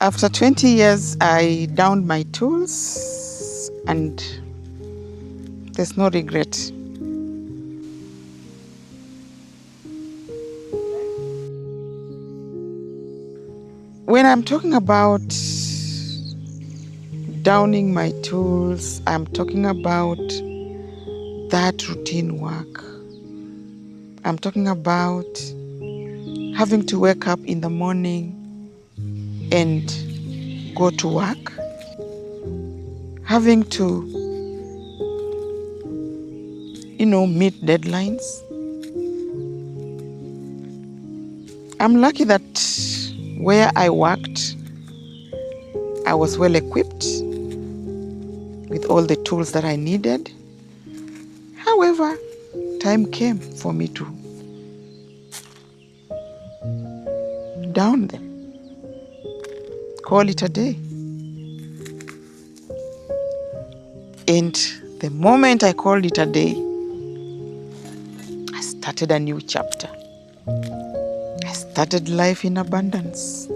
After 20 years, I downed my tools and there's no regret. When I'm talking about downing my tools, I'm talking about that routine work. I'm talking about having to wake up in the morning and go to work, having to, meet deadlines. I'm lucky that where I worked, I was well equipped with all the tools that I needed. However, time came for me to down them, call it a day. And the moment I called it a day, I started a new chapter. I started life in abundance.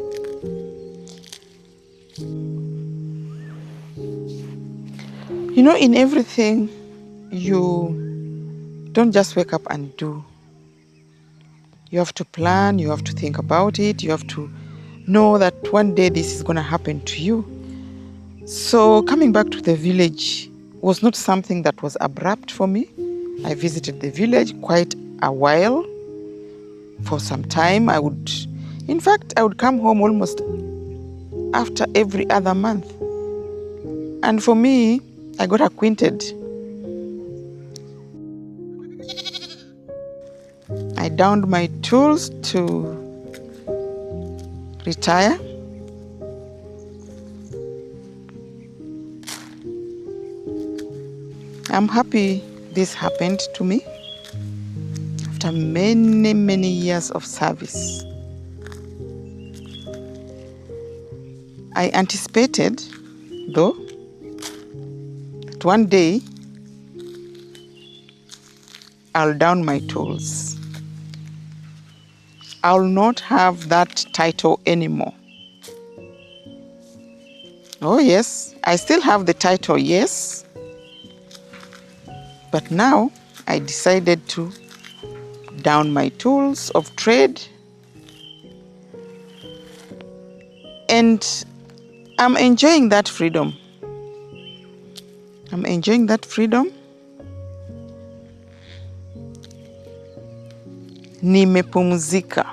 In everything, you don't just wake up and do. You have to plan, you have to think about it, you have to know that one day this is going to happen to you. So coming back to the village was not something that was abrupt for me. I visited the village quite a while. For some time, I would come home almost after every other month. And for me, I got acquainted. I downed my tools to retire. I'm happy this happened to me after many, many years of service. I anticipated, though, that one day I'll down my tools. I'll not have that title anymore. Oh yes, I still have the title, yes. But now I decided to down my tools of trade, and I'm enjoying that freedom. Nimepumzika.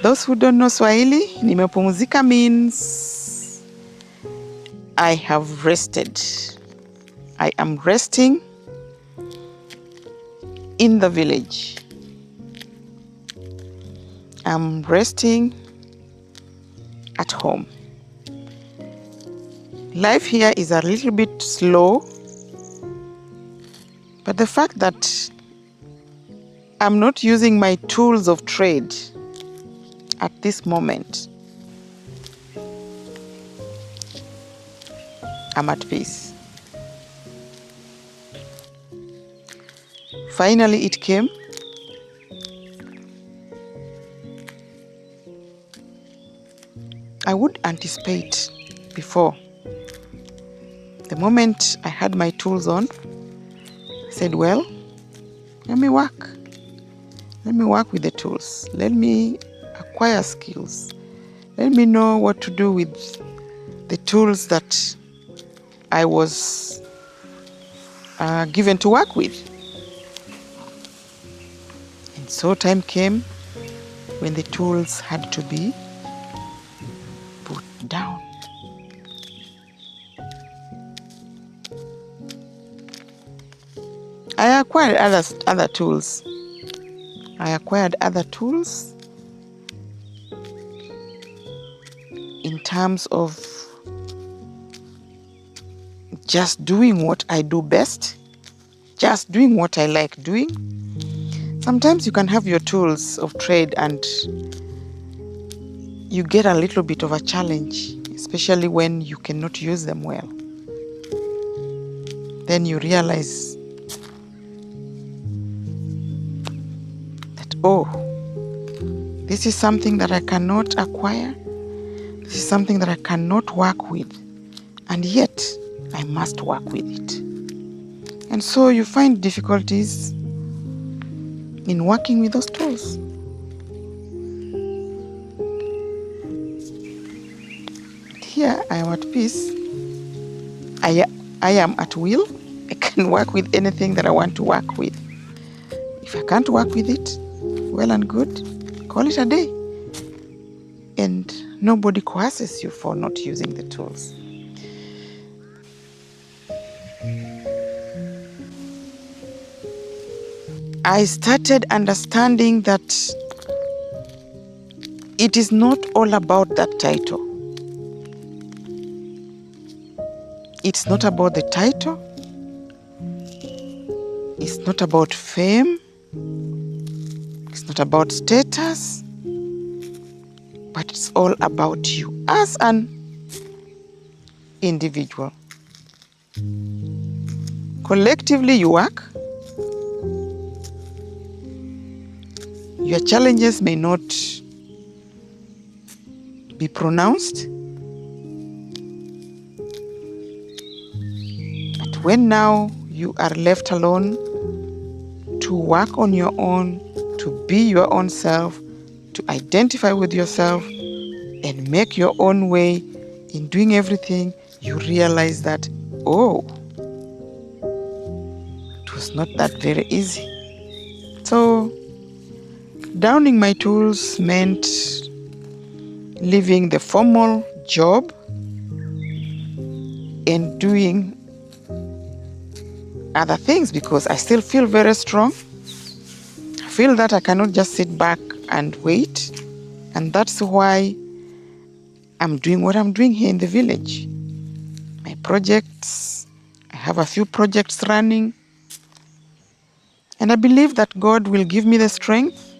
Those who don't know Swahili, nimepumzika means I have rested. I am resting in the village. I'm resting at home. Life here is a little bit slow, but the fact that I'm not using my tools of trade at this moment, I'm at peace. Finally, it came. I would anticipate before. The moment I had my tools on, I said, well, let me work. Let me work with the tools. Let me acquire skills. Let me know what to do with the tools that I was given to work with. And so time came when the tools had to be put down. I acquired other tools. In terms of just doing what I do best, just doing what I like doing. Sometimes you can have your tools of trade and you get a little bit of a challenge, especially when you cannot use them well. Then you realize that, this is something that I cannot acquire This is something that I cannot work with, and yet I must work with it. And so you find difficulties in working with those tools. Here I am at peace. I am at will. I can work with anything that I want to work with. If I can't work with it, well and good, call it a day. And nobody coerces you for not using the tools. I started understanding that it is not all about that title. It's not about the title. It's not about fame. It's not about status. But it's all about you as an individual. Collectively, you work. Your challenges may not be pronounced, but when now you are left alone to work on your own, to be your own self, to identify with yourself, and make your own way in doing everything, you realize that, oh, it was not that very easy. So, downing my tools meant leaving the formal job and doing other things because I still feel very strong. I feel that I cannot just sit back and wait. And that's why I'm doing what I'm doing here in the village. My projects, I have a few projects running. And I believe that God will give me the strength,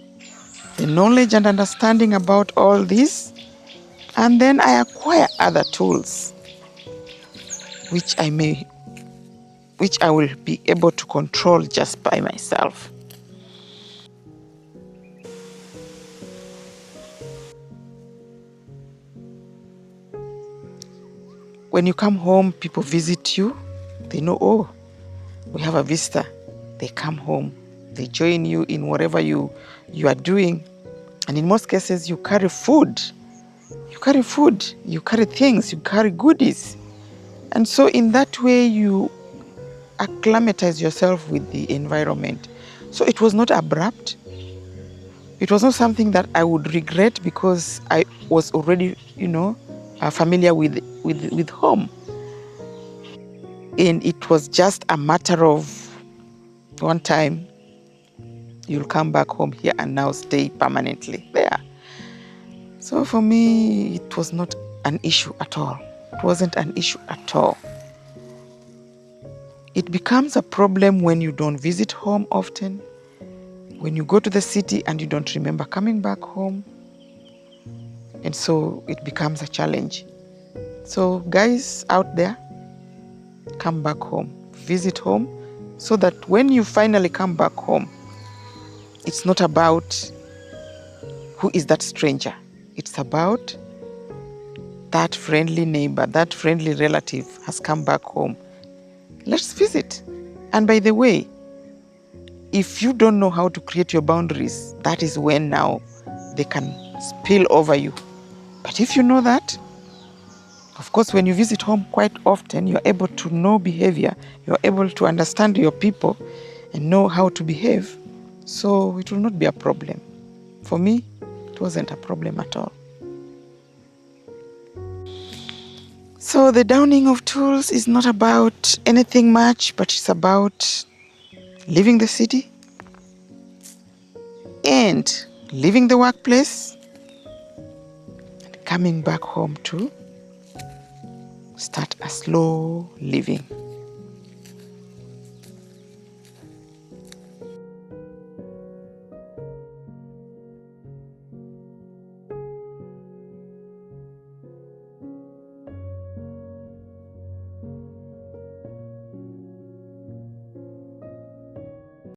the knowledge and understanding about all this. And then I acquire other tools which I will be able to control just by myself. When you come home, people visit you. They know, oh, we have a visitor. They come home. They join you in whatever you are doing. And in most cases, you carry food. You carry food. You carry things. You carry goodies. And so in that way, you acclimatize yourself with the environment. So it was not abrupt. It was not something that I would regret because I was already, familiar with home. And it was just a matter of one time you'll come back home here and now stay permanently there. So for me, it was not an issue at all. It wasn't an issue at all. It becomes a problem when you don't visit home often, when you go to the city and you don't remember coming back home. And so it becomes a challenge. So guys out there, come back home, visit home, so that when you finally come back home, it's not about who is that stranger. It's about that friendly neighbor, that friendly relative has come back home. Let's visit. And by the way, if you don't know how to create your boundaries, that is when now they can spill over you. But if you know that, of course, when you visit home quite often, you're able to know behavior, you're able to understand your people and know how to behave. So it will not be a problem. For me, it wasn't a problem at all. So the downing of tools is not about anything much, but it's about leaving the city and leaving the workplace and coming back home to start a slow living.